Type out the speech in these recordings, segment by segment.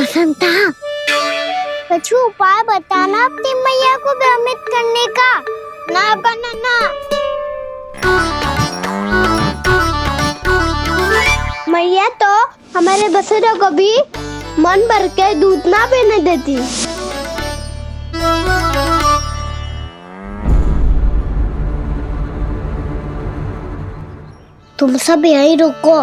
बसंता, कुछ उपाय बताना अपनी मैया को भ्रमित करने का। ना बनाना। मैया तो हमारे बसुरा को भी मन भर के दूध ना पीने देती। तुम सब यहीं रुको।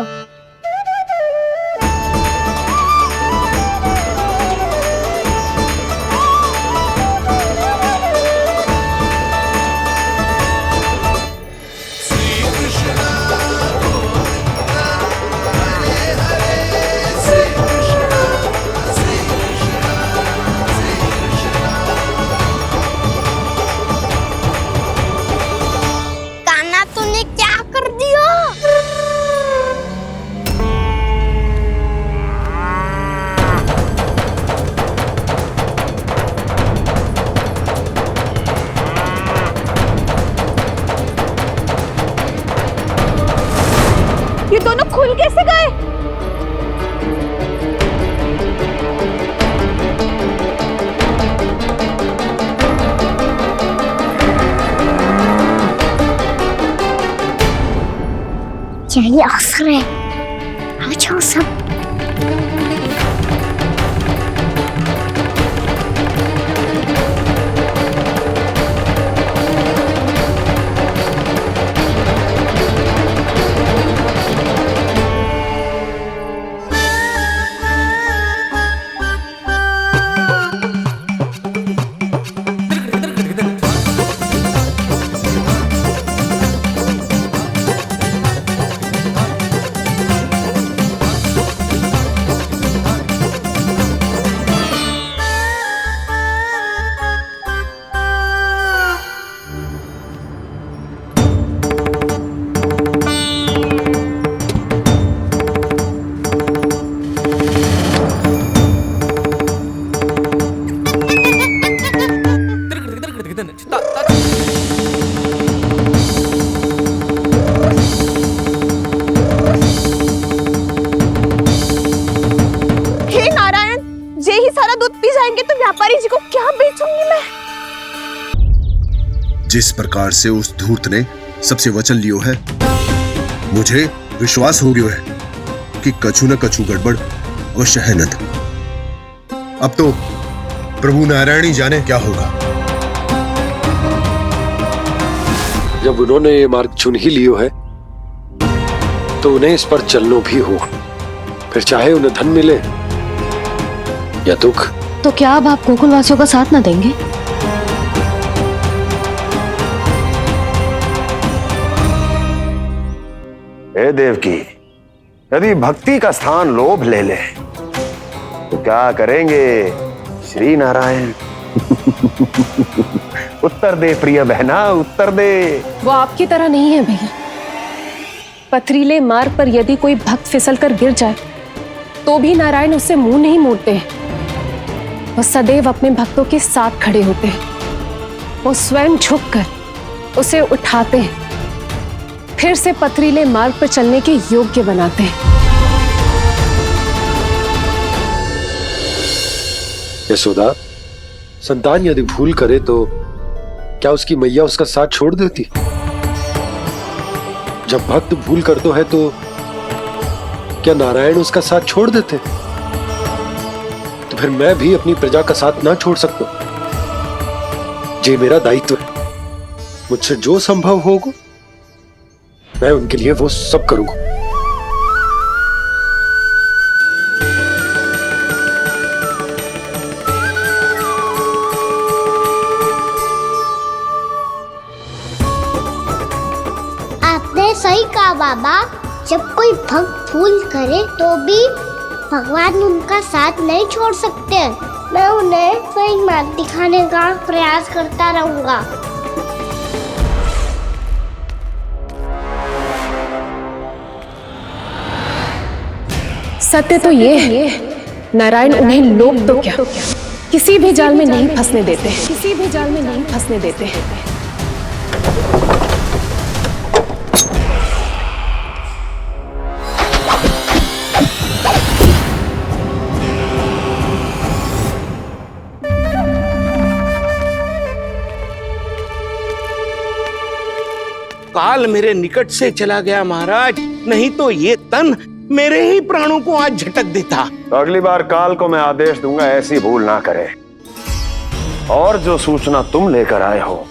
कान्हा तूने क्या कर दिया? ये दोनों खुल कैसे गए? यही अवसर है, आ जाओ सब। तो व्यापारी जी को क्या बेचूंगी मैं? जिस प्रकार से उस धूर्त ने सबसे वचन लियो है, मुझे विश्वास हो गयो है कि कछु न कछु गड़बड़ अवश्य है नंद। अब तो प्रभु नारायण ही जाने क्या होगा। जब उन्होंने ये मार्ग चुन ही लियो है तो उन्हें इस पर चलना भी हो, फिर चाहे उन्हें धन मिले या दुख। तो क्या अब आप गोकुलवासियों का साथ न देंगे? हे देवकी, यदि भक्ति का स्थान लोभ ले ले तो क्या करेंगे श्री नारायण? उत्तर दे प्रिय बहना, उत्तर दे। वो आपकी तरह नहीं है भैया। पथरीले मार्ग पर यदि कोई भक्त फिसलकर गिर जाए तो भी नारायण उससे मुंह नहीं मोड़ते हैं। वो सदैव अपने भक्तों के साथ खड़े होते हैं। वो स्वयं झुककर उसे उठाते हैं, फिर से पथरीले मार्ग पर चलने के योग्य बनाते हैं। यशोदा, संतान यदि भूल करे तो क्या उसकी मैया उसका साथ छोड़ देती? जब भक्त भूल करता है तो क्या नारायण उसका साथ छोड़ देते? तो फिर मैं भी अपनी प्रजा का साथ ना छोड़ सकता। ये मेरा दायित्व है। मुझसे जो संभव होगा मैं उनके लिए वो सब करूंगा। आपने सही कहा बाबा। जब कोई भक्त भूल करे तो भी भगवान उनका साथ नहीं छोड़ सकते। मैं उन्हें सही मार्ग दिखाने का प्रयास करता रहूंगा। सत्य तो ये है, नारायण उन्हें लोग तो क्या किसी भी जाल में नहीं फंसने देते हैं। किसी भी जाल में नहीं फंसने देते हैं। काल मेरे निकट से चला गया महाराज, नहीं तो ये तन मेरे ही प्राणों को आज झटक देता। तो अगली बार काल को मैं आदेश दूंगा ऐसी भूल ना करे। और जो सूचना तुम लेकर आए हो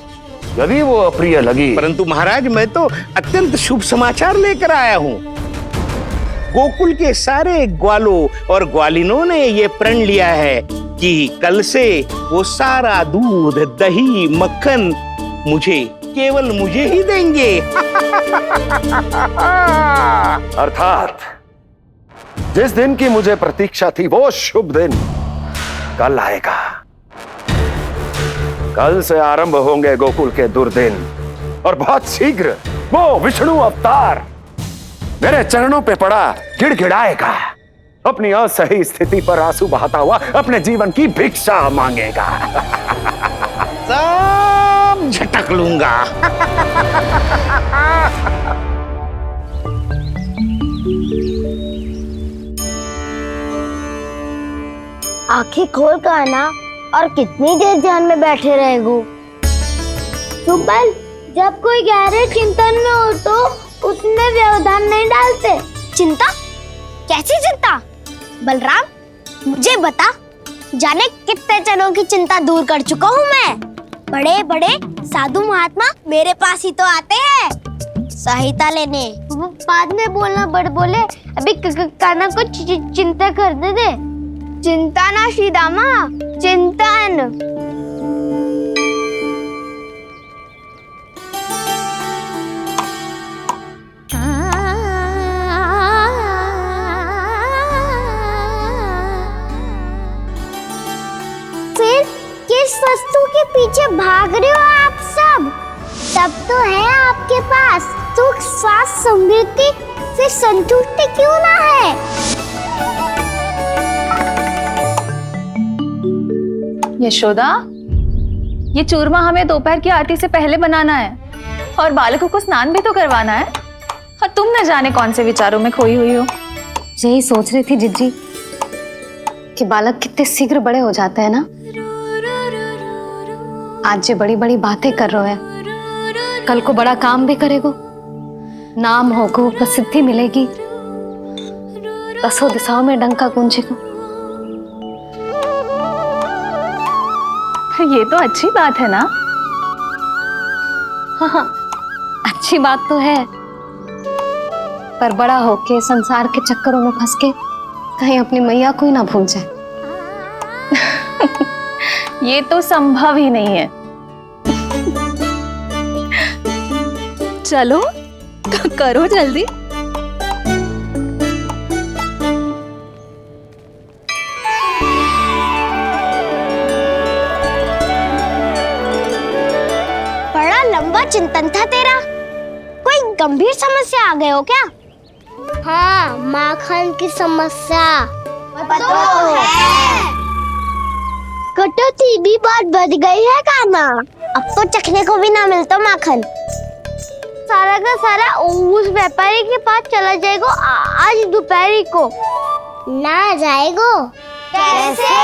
यदि वो अप्रिय लगी, परंतु महाराज मैं तो अत्यंत शुभ समाचार लेकर आया हूँ। गोकुल के सारे ग्वालों और ग्वालिनों ने ये प्रण लिया है कि कल से वो सारा दूध, दही, मक्खन केवल मुझे ही देंगे। अर्थात जिस दिन की मुझे प्रतीक्षा थी वो शुभ दिन कल आएगा। कल से आरंभ होंगे गोकुल के दुर्दिन और बहुत शीघ्र वो विष्णु अवतार मेरे चरणों पे पड़ा गिड़गिड़ाएगा, अपनी असही स्थिति पर आंसू बहाता हुआ अपने जीवन की भिक्षा मांगेगा। सब झटक लूंगा। आंखें खोल कर आना और कितनी देर ध्यान में बैठे रहेगो। सुबल, जब कोई गहरे चिंतन में हो तो उसमें व्यवधान नहीं डालते। चिंता? कैसी चिंता? बलराम मुझे बता, जाने कितने जनों की चिंता दूर कर चुका हूँ मैं। बड़े बड़े साधु महात्मा मेरे पास ही तो आते हैं सहायता लेने। बाद में बोलना बड़ बोले, अभी काना को चिंता करने दे। चिंता ना श्रीदामा, चिंतन। फिर किस वस्तु के पीछे भाग रहे हो आप सब? सब तो है आपके पास सुख, स्वास्थ्य, समृद्धि, फिर संतुष्टि क्यों ना है? यशोदा, ये चूरमा हमें दोपहर की आरती से पहले बनाना है और बालकों को स्नान भी तो करवाना है, और तुम न जाने कौन से विचारों में खोई हुई हो। यही सोच रही थी जिज्जी कि बालक कितने शीघ्र बड़े हो जाते हैं ना। आज जो बड़ी बड़ी बातें कर रहे हैं, कल को बड़ा काम भी करेगो, नाम होगो, प्रसिद्धि मिलेगी, दसों दिशाओं में डंका गूंजेगो। ये तो अच्छी बात है ना। हाँ, अच्छी बात तो है, पर बड़ा होके संसार के चक्करों में फंस के कहीं अपनी मैया को ही ना भूल जाए। ये तो संभव ही नहीं है। चलो करो जल्दी। बड़ा लंबा चिंतन था तेरा। कोई गंभीर समस्या आ गए हो क्या? हाँ, माखन की समस्या तो है। कटौती भी बहुत बढ़ गई है काना। अब तो चखने को भी ना मिलता माखन। सारा का सारा उस व्यापारी के पास चला जाएगा आज दोपहर को। ना जाएगो? कैसे?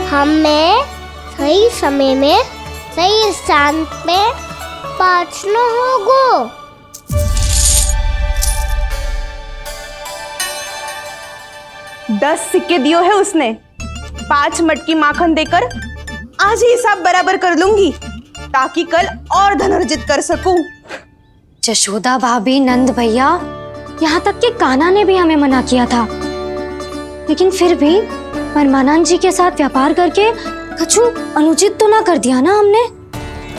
हमें सही समय में सही स्थान पे पहुंचना होगा। 10 सिक्के दियो है उसने। 5 मटकी माखन देकर आज ही हिसाब बराबर कर लूंगी, ताकि कल और धन अर्जित कर सकूं। यशोदा भाभी, नंद भैया, यहाँ तक कि कान्हा ने भी हमें मना किया था, लेकिन फिर भी परमानंद जी के साथ व्यापार करके कछु अनुचित तो ना कर दिया ना हमने?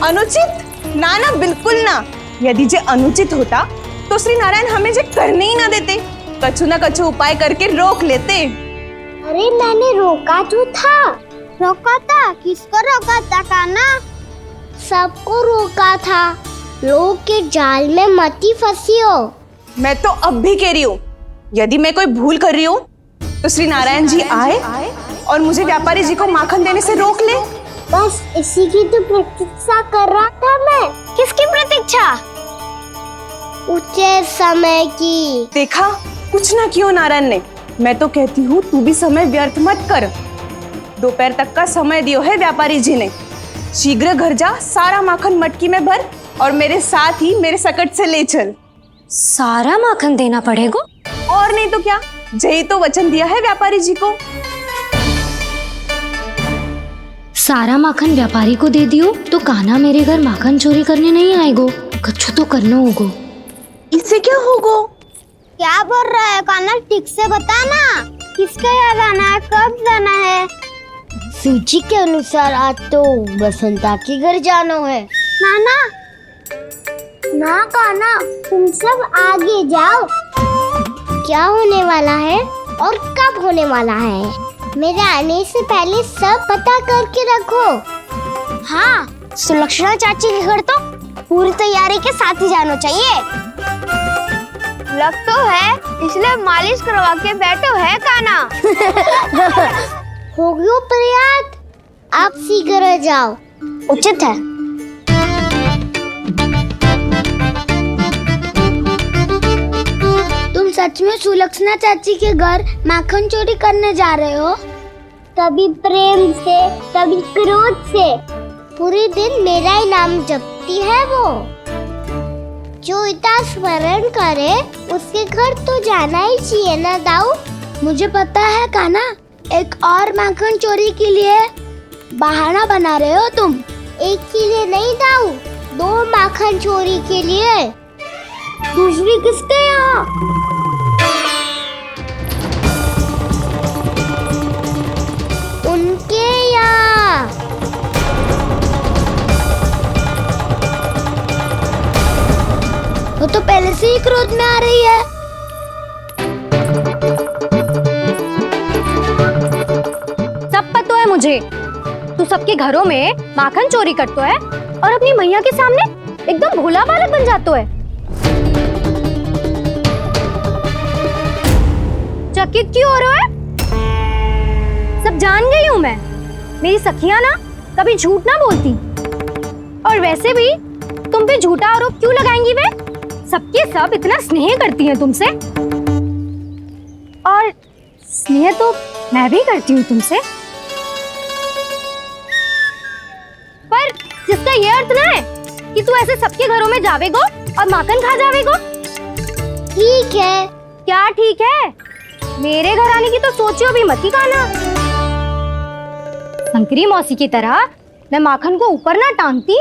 अनुचित? ना ना, बिल्कुल ना। यदि जे अनुचित होता तो श्री नारायण हमें जे करने ही ना देते, कछु ना कछु उपाय करके रोक लेते। अरे मैंने रोका तो था। रोका था? किसको रोका था कान्हा? सबको रोका था। लोग के जाल में मत ही फंसी हो। मैं तो अब भी कह रही हूँ, यदि मैं कोई भूल कर रही हूँ तो श्री नारायण जी आए और मुझे व्यापारी जी को माखन देने से रोक ले। बस इसी की तो प्रतीक्षा कर रहा था मैं। किसकी प्रतीक्षा? उचित समय की। देखा, कुछ ना किया नारायण ने। मैं तो कहती हूँ तू भी समय व्यर्थ मत कर। दोपहर तक का समय दियो है व्यापारी जी ने। शीघ्र घर जा, सारा माखन मटकी में भर और मेरे साथ ही मेरे सकट से ले चल। सारा माखन देना पड़ेगा? और नहीं तो क्या, यही तो वचन दिया है व्यापारी जी को। सारा माखन व्यापारी को दे दियो तो कान्हा मेरे घर माखन चोरी करने नहीं आएगो। कछु तो करना होगो। इससे क्या होगा? क्या बोल रहा है कान्हा, ठीक से बता ना। किसका यहाँ जाना है, कब जाना है? सूची के अनुसार आज तो बसंता के घर जाना है। नाना ना कान्हा, तुम सब आगे जाओ। क्या होने वाला है और कब होने वाला है, मेरे आने से पहले सब पता करके रखो। हाँ, सुलक्षणा चाची के घर तो पूरी तैयारी के साथ ही जाना चाहिए। लग तो है, इसलिए मालिश करवा के बैठो है कान्हा। हो गयो प्रयास, आप शीघ्र जाओ, उचित है। तुम सच में सुलक्षणा चाची के घर माखन चोरी करने जा रहे हो? कभी प्रेम से, कभी क्रोध से, पूरे दिन मेरा ही नाम जपती है वो। जो इतना स्मरण करे उसके घर तो जाना ही चाहिए ना दाऊ। मुझे पता है कान्हा, एक और माखन चोरी के लिए बहाना बना रहे हो तुम। एक के लिए नहीं दाऊ, 2 माखन चोरी के लिए। दूसरी किसके यहाँ? उनके यहाँ। वो तो पहले से ही क्रोध में आ रही है। सब पता है मुझे, तू सबके घरों में माखन चोरी करतो है और अपनी मैया के सामने एकदम भोला बालक बन जातो है। चकित क्यों हो रहा है? सब जान गई हूँ मैं, मेरी सखियां ना कभी झूठ ना बोलती। और वैसे भी तुम पे झूठा आरोप क्यों लगाएंगी वे? सबके सब इतना स्नेह करती हैं तुमसे, और स्नेह तो मैं भी करती हूँ तुमसे। पर जिसका ये अर्थ ना है कि तू ऐसे सबके घरों में जावेगो और माखन खा जावेगो। ठीक है। क्या ठीक है? मेरे घर आने की तो सोचियो भी मत ही कान्हा। शंकरी मौसी की तरह मैं माखन को ऊपर ना टांगती,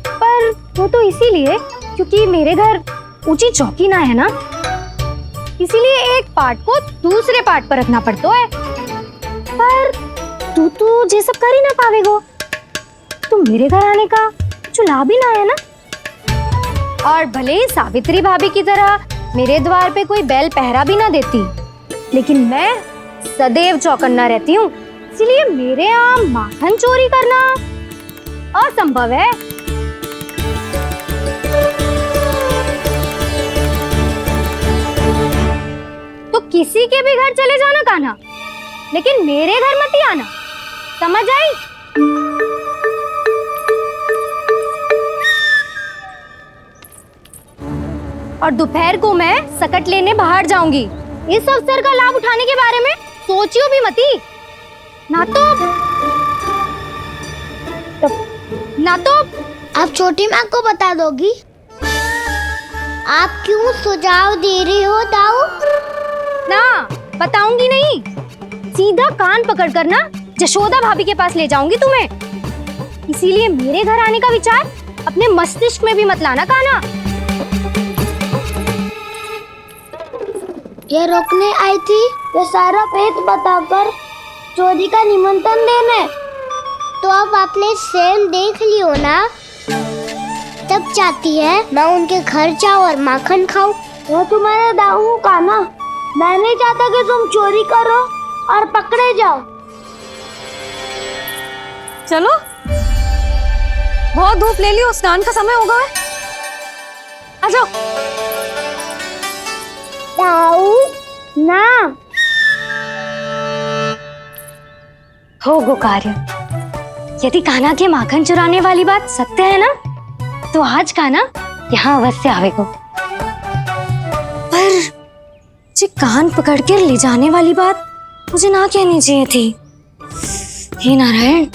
पर वो तो इसीलिए क्योंकि मेरे घर ऊंची चौकी ना है ना, इसीलिए एक पार्ट को दूसरे पार्ट पर रखना पड़ता है। पर तू तो ये सब कर ही ना पावेगो, तो मेरे घर आने का कुछ लाभ ही ना है ना। और भले ही सावित्री भाभी की तरह मेरे द्वार पे कोई बैल पहरा भी ना देती, लेकिन मैं सदैव चौकन्ना रहती हूँ, इसलिए मेरे यहाँ माखन चोरी करना असंभव है। तो किसी के भी घर चले जाना कान्हा, लेकिन मेरे घर मत ही आना, समझ आई? और दोपहर को मैं सकट लेने बाहर जाऊंगी। इस अवसर का लाभ उठाने के बारे में सोचियो भी मती, ना तो आप छोटी माँ को बता दोगी? आप क्यों सुझाव दे रही हो दाऊ? ना बताऊंगी नहीं, सीधा कान पकड़ कर ना जशोदा भाभी के पास ले जाऊंगी तुम्हें। इसीलिए मेरे घर आने का विचार अपने मस्तिष्क में भी मत लाना कान्हा। ये रोकने आई थी ये सारा पेट बताकर चोरी का निमंत्रण देने, तो अब आपने स्वयं देख लियो ना। तब चाहती है मैं उनके घर जाऊँ और माखन खाऊं। वो तुम्हारा दाऊ कान्हा, मैं नहीं चाहता कि तुम चोरी करो और पकड़े जाओ। चलो, बहुत धूप ले लियो, स्नान का समय होगा है। आ जाओ। दाऊ ना हो गो कार्य। यदि कान्हा के माखन चुराने वाली बात सत्य है ना, तो आज कान्हा यहाँ अवश्य आवेगो। पर जी कान पकड़ कर ले जाने वाली बात मुझे ना कहनी चाहिए थी। हे नारायण,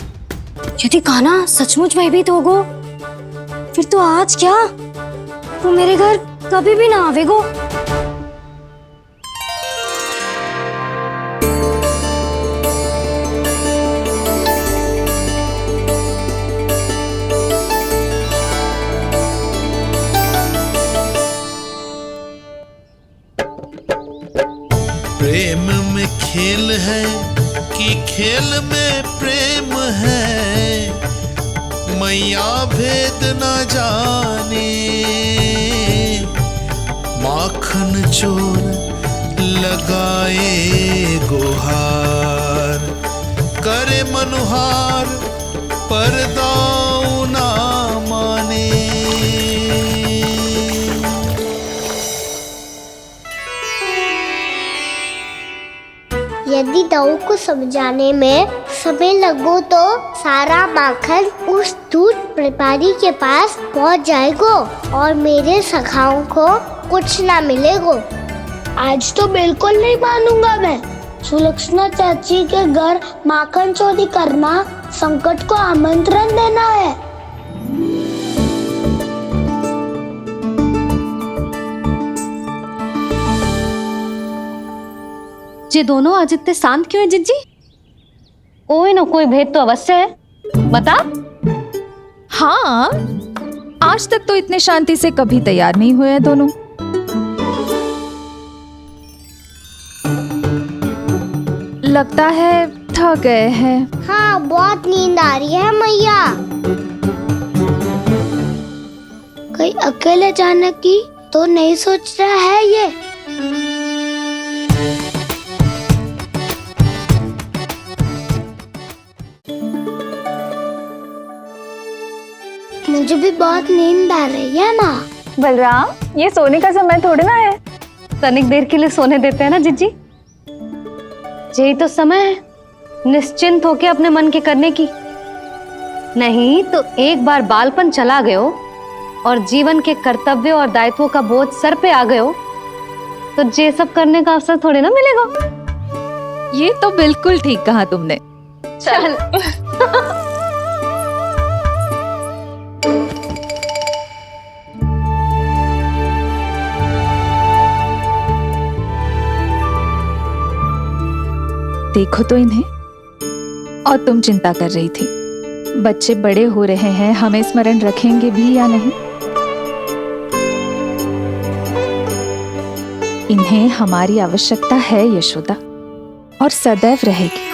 यदि कान्हा सचमुच भयभीत होगो फिर तो आज क्या, तू मेरे घर कभी भी ना आवेगो। प्रेम में खेल है कि खेल में प्रेम है, मैया भेद न जाने। माखन चोर लगाए गुहार, करे मनुहार पर दाऊ ना माने। यदि दाऊ को समझाने में समय लगो तो सारा माखन उस दूध व्यापारी के पास पहुंच जाएगो और मेरे सखाओं को कुछ ना मिलेगो। आज तो बिल्कुल नहीं मानूंगा मैं। सुलक्षणा चाची के घर माखन चोरी करना संकट को आमंत्रण देना है। ये दोनों आज इतने शांत क्यों है जिज्जी? कोई ना कोई भेद तो अवश्य है, बता। हाँ, आज तक तो इतने शांति से कभी तैयार नहीं हुए हैं दोनों। लगता है थक गए हैं। हाँ, बहुत नींद आ रही है मैया। कहीं अकेले जाने की तो नहीं सोच रहा है ये? मुझे भी बहुत नींद आ रही है माँ। बलराम, ये सोने का समय थोड़ी ना है। तनिक देर के लिए सोने देते हैं ना जिज्जी। यही तो समय है निश्चिंत होके अपने मन के करने की। नहीं तो एक बार बालपन चला गयो और जीवन के कर्तव्यों और दायित्वों का बोझ सर पे आ गयो तो ये सब करने का अवसर थोड़ी ना मिलेगा। ये तो बिल्कुल ठीक कहा तुमने। चल। देखो तो इन्हें। और तुम चिंता कर रही थी बच्चे बड़े हो रहे हैं, हमें स्मरण रखेंगे भी या नहीं। इन्हें हमारी आवश्यकता है यशोदा, और सदैव रहेगी।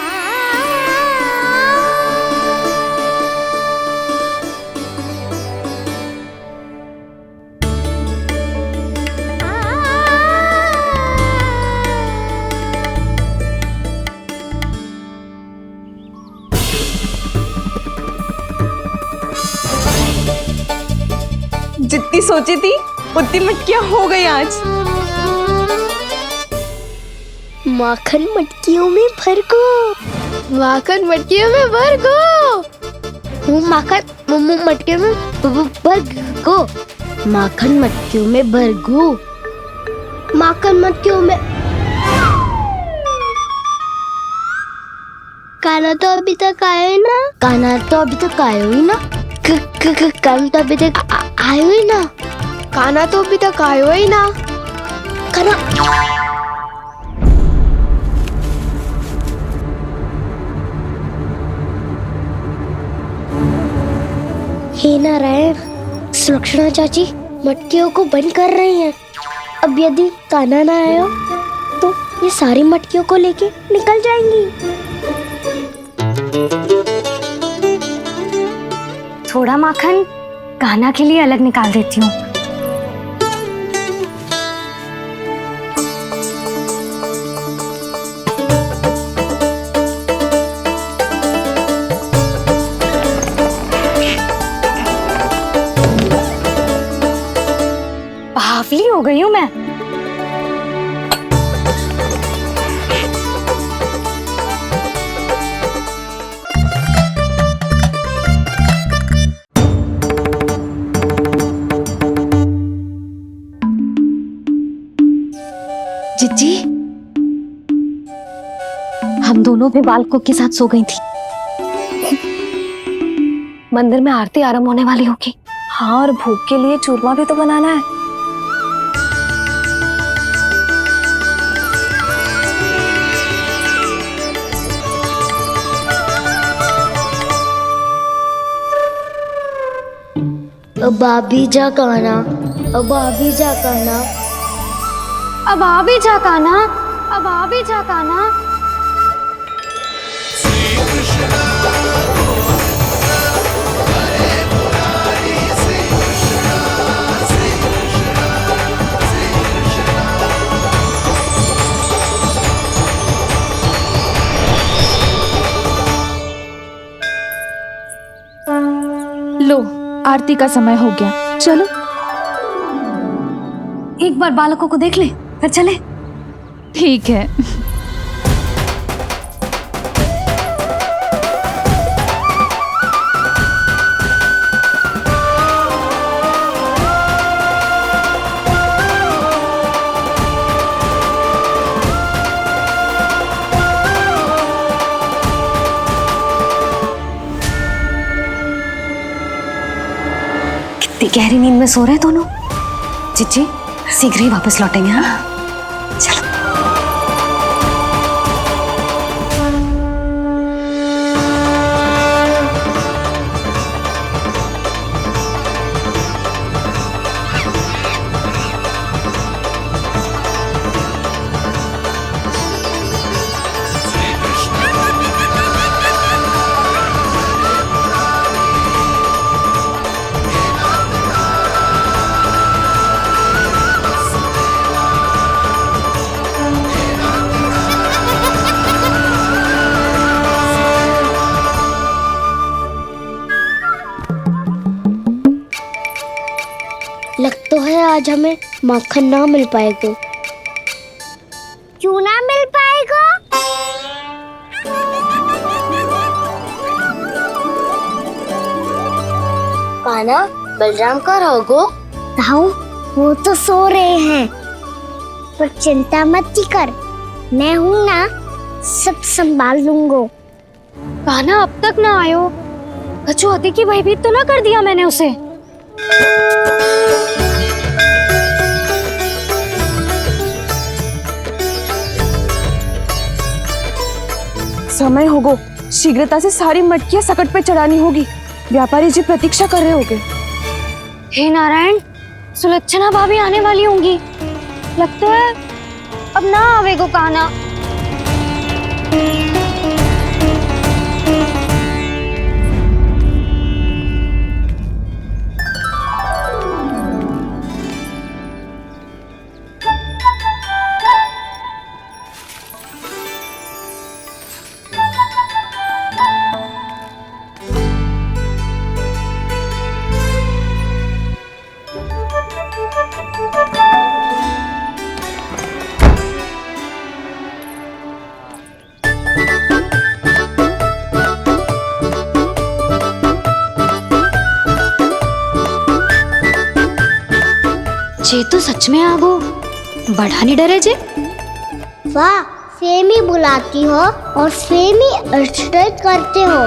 जितनी सोची थी उतनी मटकियां हो गई आज। माखन मटकियों में भर गो। माखन मटकियों में भर गो। माखन मटकियों में भर गो। माखन मटकियों में भर गो। माखन मटकियों में। काना तो अभी तक आए ना। काना तो अभी तक आयो ही ना। काना तो अभी तक आयो ही ना। काना तो अभी तक आयो ही ना। काना हे नारायण, सुलक्षणा चाची मटकियों को बंद कर रही हैं। अब यदि कान्हा ना आया तो ये सारी मटकियों को लेके निकल जाएंगी। थोड़ा माखन कान्हा के लिए अलग निकाल देती हूँ। बावली हो गई हूँ मैं। जिज्जी, हम दोनों भी बालकों के साथ सो गई थी। मंदिर में आरती आरंभ होने वाली होगी। हाँ, और भूख के लिए चूरमा भी तो बनाना है। अब भाभी जा कहना, अब भाभी जा कहना। अब आ भी जा काना, अब आ भी जा काना। लो, आरती का समय हो गया, चलो। एक बार बालकों को देख ले, फिर चले। ठीक है। कितनी गहरी नींद में सो रहे दोनों। जीजी शीघ्र ही वापस लौटेंगे। हाँ चलो। लग तो है आज हमें माखन ना मिल पाएगा। क्यों ना मिल पाएगा? कान्हा, बलराम का रहोगो? ताऊ, वो तो सो रहे हैं, पर चिंता मत कर, मैं हूँ ना, सब संभाल लूंगा। कान्हा अब तक ना आयो, कछु आते की भयभीत तो ना कर दिया मैंने उसे? समय होगो, शीघ्रता से सारी मटकियां सकट पे चढ़ानी होगी। व्यापारी जी प्रतीक्षा कर रहे होंगे। हे नारायण, सुलक्षणा भाभी आने वाली होंगी। लगता है अब ना आवेगो कान्हा। जे तो सच में आगो, बड़ा नहीं डरे जे। वाह, सेम ही बुलाती हो और सेम ही अर्चना करते हो।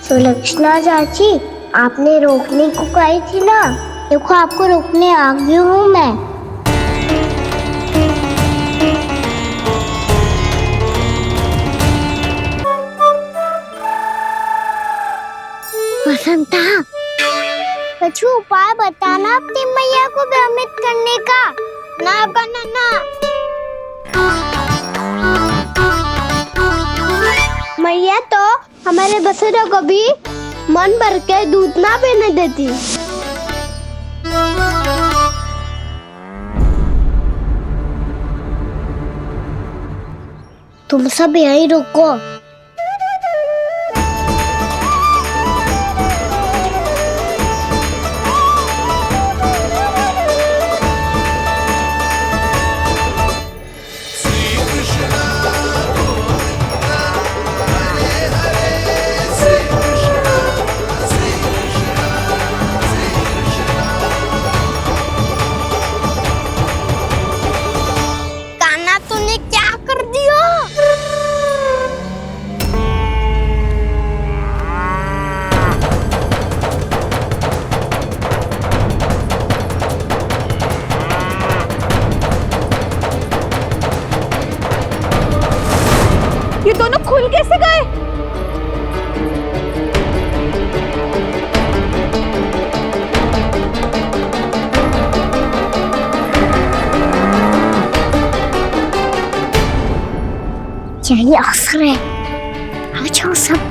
सुलक्षणा चाची, आपने रोकने को कही थी ना, देखो आपको रोकने आ गई हूँ मैं। बसंता, कछु उपाय बताना अपनी मैया को भ्रमित करने का। ना करना ना। मैया तो हमारे बसेरा को भी मन भर के दूध ना पीने देती। तुम सब यहीं रुको। यही अवसर है, आ जाओ सब।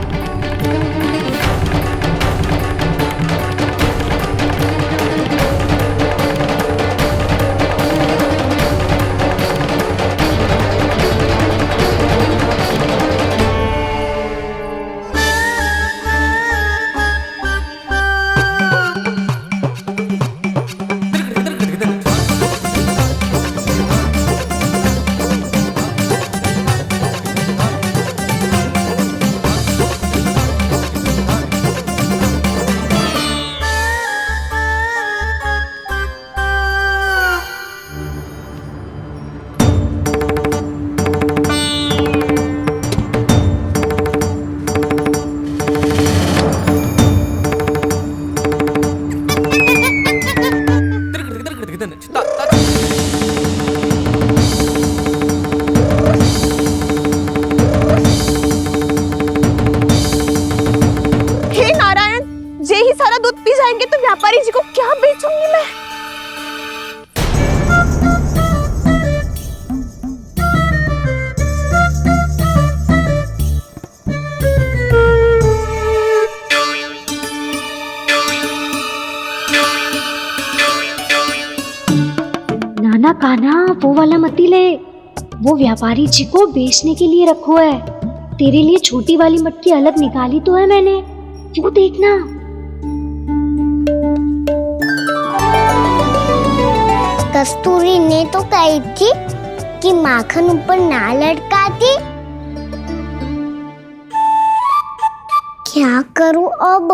हे नारायण, जे ही सारा दूध पी जाएंगे तो व्यापारी जी को क्या बेचूंगी मैं। नाना कान्हा, वो वाला मती ले, वो व्यापारी जी को बेचने के लिए रखो है। तेरे लिए छोटी वाली मटकी अलग निकाली तो है मैंने, वो देखना। कस्तूरी ने तो कही थी कि माखन ऊपर ना लटकाती। क्या करूं अब?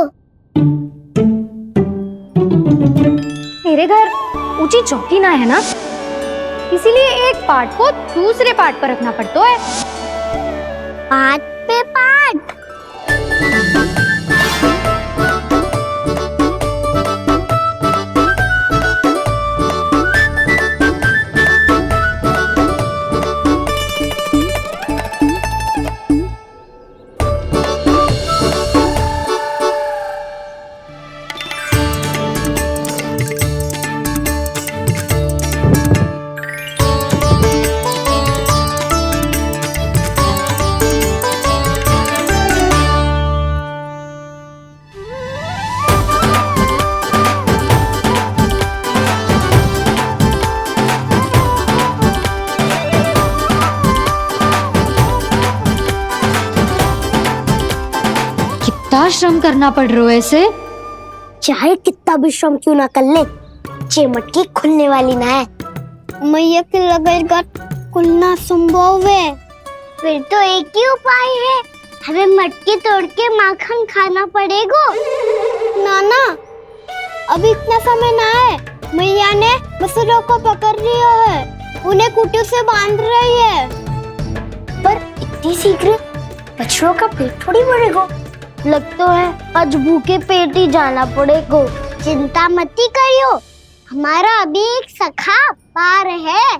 मेरे घर ऊंची चौकी ना है ना, इसीलिए एक पार्ट को दूसरे पार्ट पर रखना पड़ता है। पार्ट पे पार्ट। कितना श्रम करना पड़ रहा है इसे। चाहे कितना भी श्रम क्यों ना कर ले, ये मटकी खुलने वाली ना है। मैया के लगेगा खुलना संभव है। फिर तो एक ही उपाय है, हमें मटकी तोड़ के माखन खाना पड़ेगा। नाना, अभी इतना समय ना है। मैया ने बछड़ों को पकड़ लिया है, उन्हें कुटी से बांध रही है। पर इतनी शीघ्र बछड़ों का पेट थोड़ी भरेगा। लगता है आज भूखे पेट ही जाना पड़ेगा। चिंता मत करियो, हमारा अभी एक सखा पार है,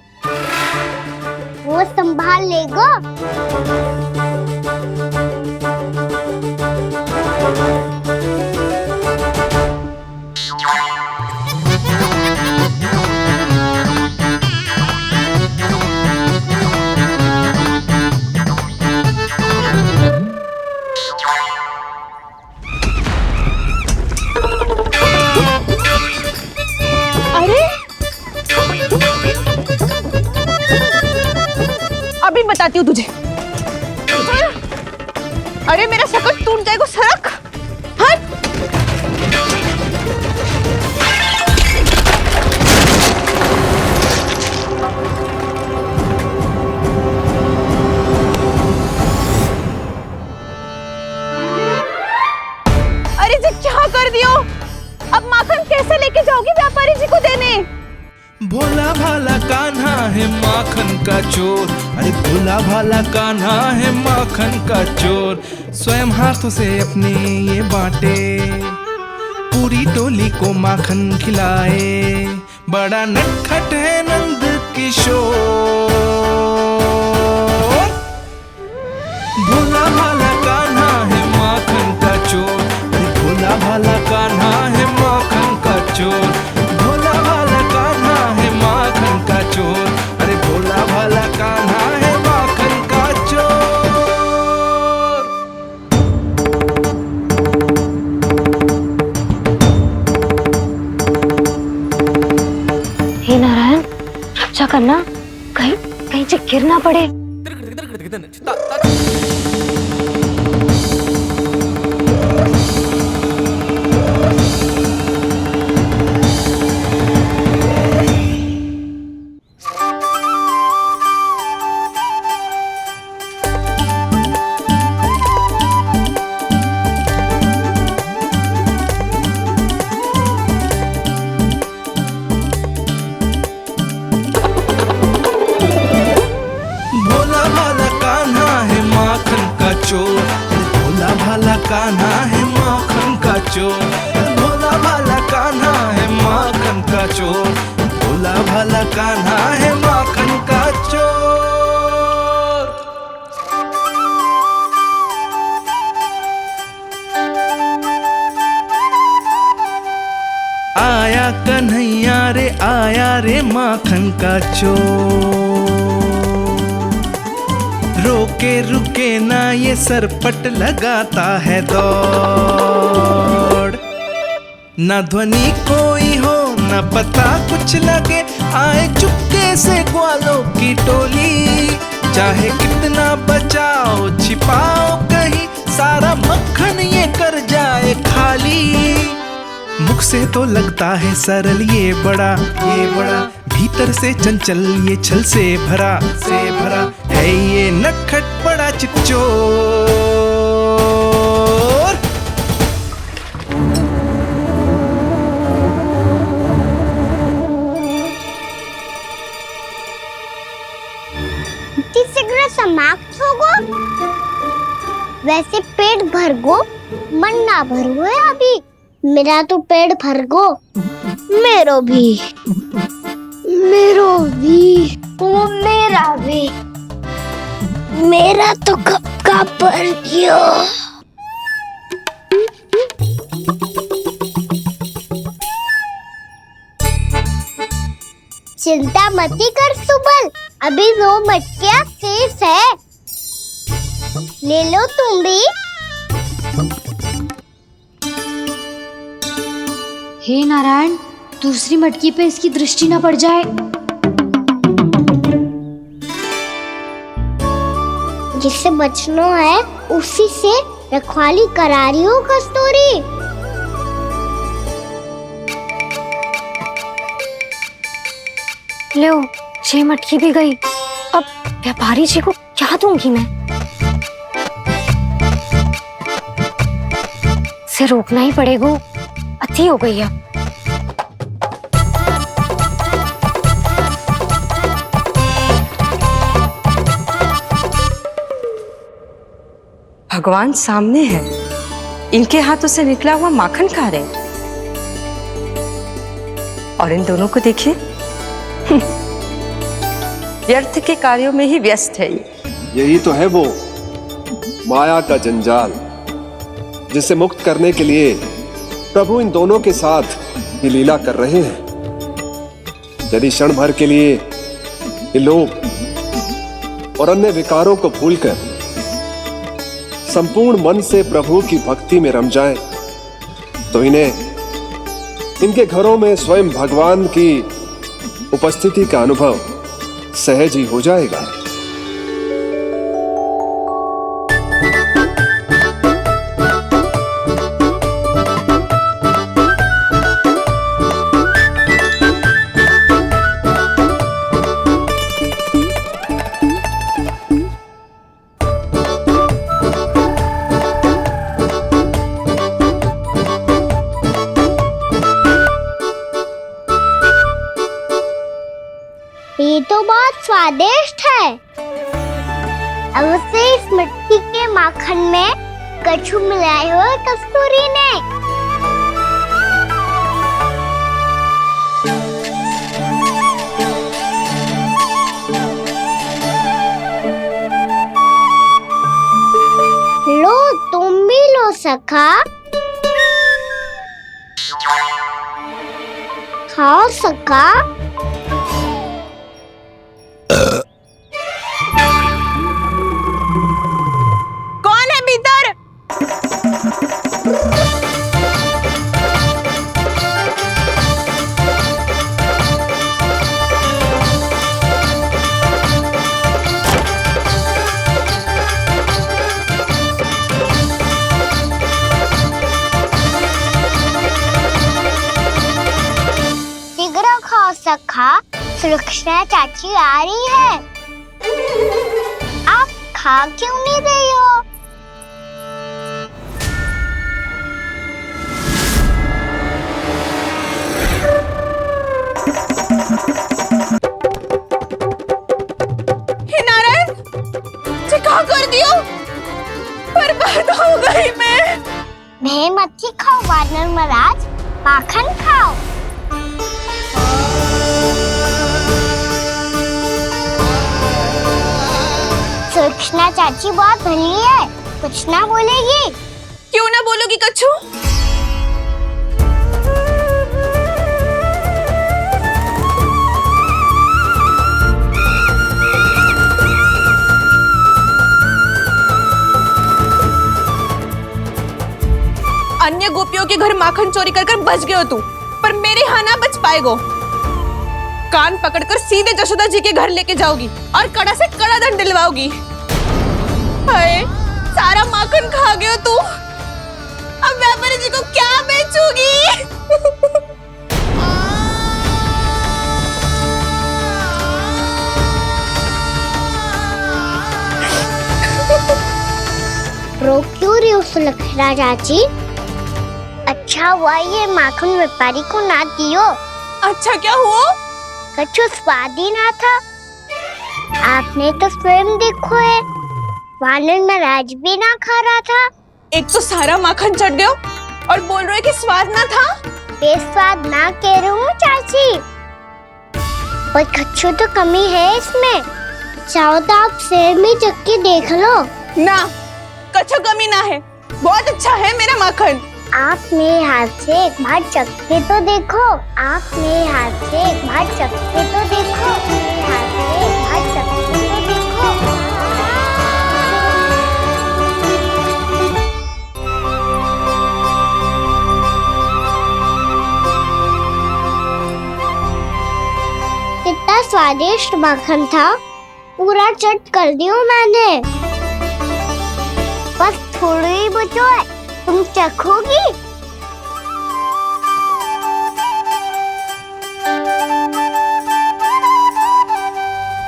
वो संभाल लेगा। अभी बताती हूँ तुझे। अरे मेरा शकल टूट जाएगा, सरक हट। अरे जी क्या कर दियो? अब माखन कैसे लेके जाओगी व्यापारी जी को देने? भोला भाला कान्हा है माखन का चोर, अरे भोला भाला कान्हा है माखन का चोर। स्वयं हाथों से अपने ये बांटे, पूरी टोली को माखन खिलाए। बड़ा नटखट है नंद किशोर। भोला भाला कान्हा है माखन का चोर, अरे भोला भाला कान्हा है माखन का चोर। भोला भाला कान्हा है माखन का चोर, अरे भोला भाला कान्हा है माखन का चोर। नीचे गिर ना पड़े। भोला भाला कान्हा है माखन का चोर, भोला भाला कान्हा है माखन का चोर, भोला भाला कान्हा है माखन का चोर, भोला भाला कान्हा है माखन का चोर। आया कन्हैया रे आया रे माखन का चोर, रोके रुके ना ये सरपट लगाता है दौड़, ना ध्वनि कोई हो ना पता कुछ लगे, आए चुपके से ग्वालों की टोली, चाहे कितना बचाओ छिपाओ कहीं, सारा मक्खन ये कर जाए खाली। मुख से तो लगता है सरल ये बड़ा भीतर से चंचल ये छल से भरा है ये नटखट बड़ा चिच्चोर। शीघ्र समाप्त होगो, वैसे पेट भर गो मन ना भर गो है अभी। मेरा तो पेट भर गो, मेरो भी वो मेरा भी, मेरा तो कब का भर गयो। चिंता मती कर सुबल, अभी 2 मटकियाँ शेष है, ले लो तुम भी। हे नारायण, दूसरी मटकी पे इसकी दृष्टि न पड़ जाए। जिससे बचना है उसी से रखवाली करा रही हो कस्तूरी। लो 6 मटकी भी गई, अब व्यापारी जी को क्या दूंगी मैं? इसे रोकना ही पड़ेगा, अति हो गई है। भगवान सामने है, इनके हाथों से निकला हुआ माखन खा रहे, और इन दोनों को देखिए व्यर्थ के कार्यों में ही व्यस्त है। यही तो है वो माया का जंजाल, जिसे मुक्त करने के लिए प्रभु इन दोनों के साथ ये लीला कर रहे हैं। यदि क्षण भर के लिए ये लोग और अन्य विकारों को भूलकर संपूर्ण मन से प्रभु की भक्ति में रम जाएं, तो इन्हें इनके घरों में स्वयं भगवान की उपस्थिति का अनुभव सहज ही हो जाएगा। ये तो बहुत स्वादिष्ट है। अवश्य इस मिट्टी के माखन में कछु मिलाए हो कस्तूरी ने। लो तुम भी लो सखा, खाओ सखा। कौन है भीतर? देखा सुलक्षणा चाची आ रही है। आप खा क्यों नहीं रही हो? हे नारायण, ये क्या कर दियो? बर्बाद हो गई मैं। मच्छी खाओ वानर महाराज, माखन खाओ। सुलक्षणा चाची बहुत भली है, कुछ ना बोलेगी। क्यों ना बोलोगी कच्छू? अन्य गोपियों के घर माखन चोरी कर बच गए हो तू, पर मेरे यहाँ ना बच पाएगो। कान पकड़कर सीधे जशोदा जी के घर लेके जाओगी और कड़ा से कड़ा दंड दिलवाओगी। हाय, सारा माखन खा गए हो तू। अब व्यापारी जी को क्या बेचूगी? रो क्यों रही हो सुलक्षणा चाची? अच्छा हुआ ये माखन व्यापारी को ना दियो। अच्छा क्या हुआ? कछु स्वाद ही ना था। आपने तो स्वयं देखो है, वानर महाराज भी ना खा रहा था। एक तो सारा माखन चढ़ गया और बोल रहे कि स्वाद ना था। बेस्वाद ना कह रही हूँ चाची, पर कछु तो कमी है इसमें। चाहो तो आप सेब में चख के देख लो। ना, कछु कमी ना है, बहुत अच्छा है मेरा माखन। आप मेरे हाथ से एक बार चख के तो देखो। आप मेरे हाथ से एक बार चख के तो देखो। मेरे हाथ से एक बार चख के तो देखो। कितना स्वादिष्ट माखन था, पूरा चट कर दिया मैंने। बस थोड़ी ही बचो है, तुम चखोगी?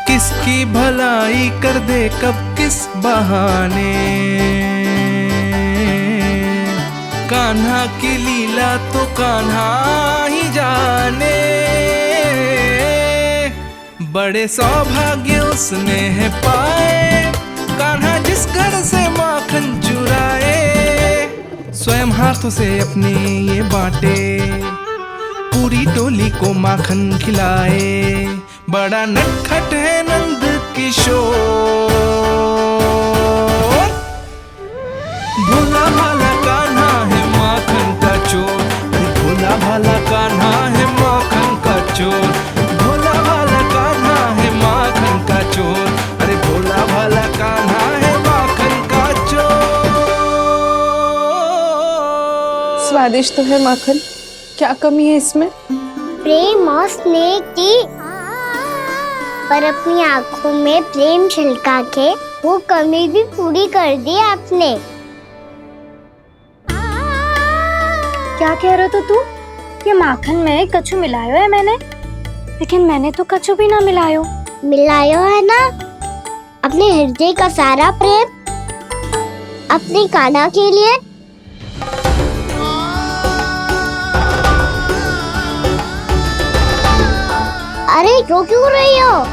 किसकी भलाई कर दे कब किस बहाने, कान्हा की लीला तो कान्हा ही जाने। बड़े सौभाग्य उसने है पाए, कान्हा जिस घर से माखन चुराए। स्वयं हाथों से अपने ये बांटे, पूरी टोली को माखन खिलाए। बड़ा नटखट है नंद किशोर, भोला भाला कान्हा है माखन का चोर। भोला भाला कान्हा है माखन का चोर। भोला भाला कान्हा है माखन का चोर। अरे भोला भाला कान्हा है माखन का चोर। स्वादिष्ट तो है माखन, क्या कमी है इसमें? प्रेम और स्नेह की, पर अपनी आंखों में प्रेम छलका के वो कमी भी पूरी कर दी आपने। क्या कह रहे हो तू? ये माखन में कछु मिलायो है मैंने, लेकिन मैंने तो कछु भी ना मिलायो। मिलायो है ना अपने हृदय का सारा प्रेम अपनी कान्हा के लिए। अरे रो क्यों रही हो?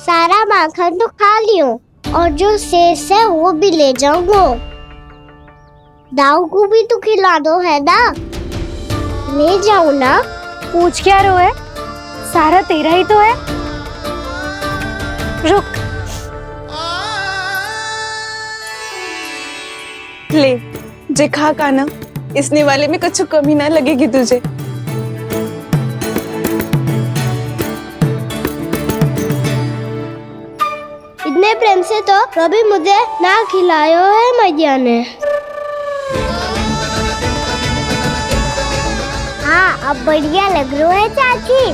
सारा माखन तो खा लियो और जो शेष है वो भी ले जाऊंगा। दाऊ को भी तो खिला दो है ना, ले जाओ ना। पूछ क्या रो है, सारा तेरा ही तो है। रुक, ले जे खा कान्हा, इस निवाले में कुछ कमी ना लगेगी तुझे। इतने प्रेम से तो कभी मुझे ना खिलायो है मैया ने। हाँ, अब बढ़िया लग रहा है चाची।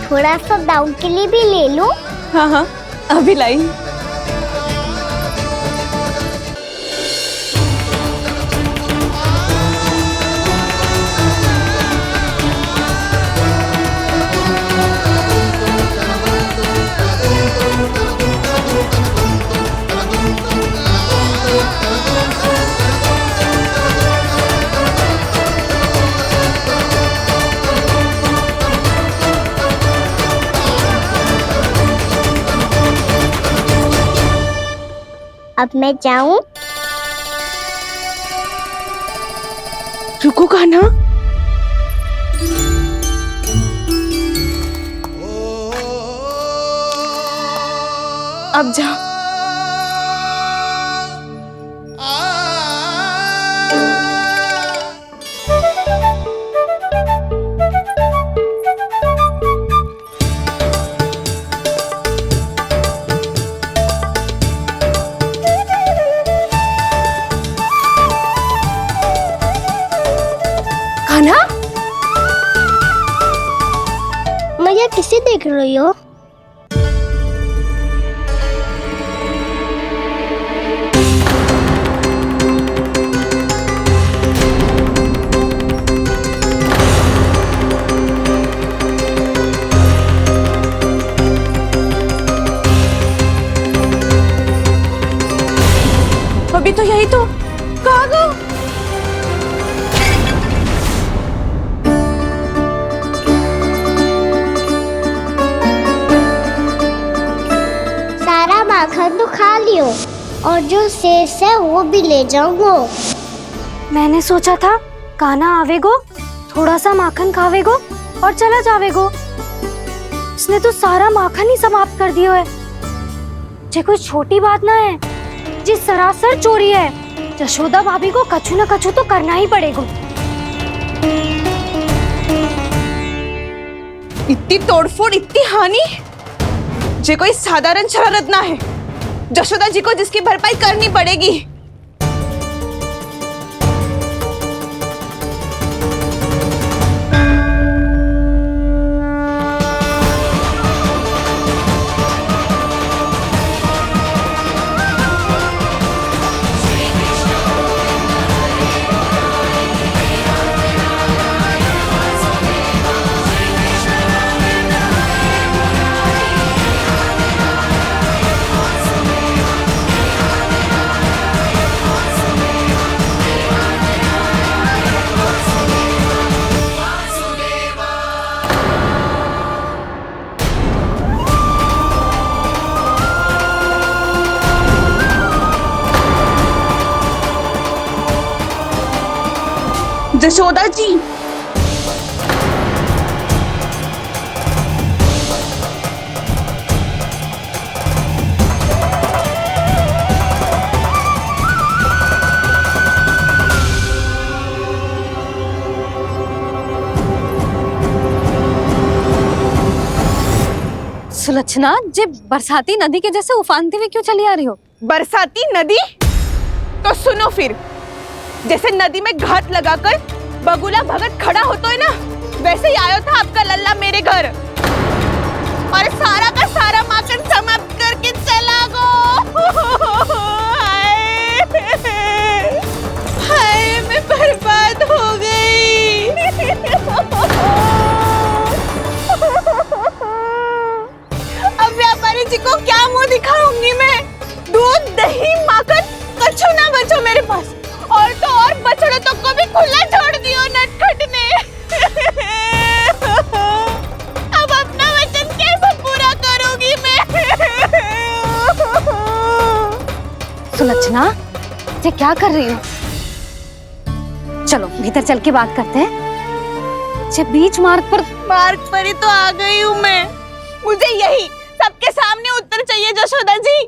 थोड़ा सा दाऊ के लिए भी ले लो। हाँ हाँ, अभी लाई। अब मैं जाऊं? रुको कान्हा, अब जाओ। कान्हा, मुझे किसे देख रही हो? अभी तो यही तो। कहाँ गो? सारा माखन तो खा लियो और जो शेष है वो भी ले जाऊंगो। मैंने सोचा था कान्हा आवेगो, थोड़ा सा माखन खावेगो और चला जावेगो। इसने तो सारा माखन ही समाप्त कर दिया है। ये कोई छोटी बात ना है, जी सरासर चोरी है। यशोदा भाभी को कछु न कछु तो करना ही पड़ेगा। इतनी तोड़फोड़, इतनी हानि, ये कोई साधारण शरारत ना है। यशोदा जी को जिसकी भरपाई करनी पड़ेगी। यशोदा जी, सुलक्षणा, जे बरसाती नदी के जैसे उफानते हुए क्यों चली आ रही हो? बरसाती नदी? तो सुनो फिर, जैसे नदी में घात लगाकर बगुला भगत खड़ा होता है ना, वैसे ही आया था आपका लल्ला मेरे घर और सारा का सारा माखन समाप्त करके चला गो। हाय, मैं बर्बाद हो गई। अब व्यापारी जी को क्या मुंह दिखाऊंगी मैं? दूध, दही, माखन कछु ना बचो मेरे पास। और तो और बछड़ों तक को भी खुला छोड़ दियो नटखट ने। अब अपना वचन कैसे पूरा करूंगी मैं? सुलक्षणा, ये क्या कर रही हो? चलो भीतर चल के बात करते हैं। ये बीच मार्ग पर ही तो आ गई हूँ मैं। मुझे यही सबके सामने उत्तर चाहिए यशोदा जी।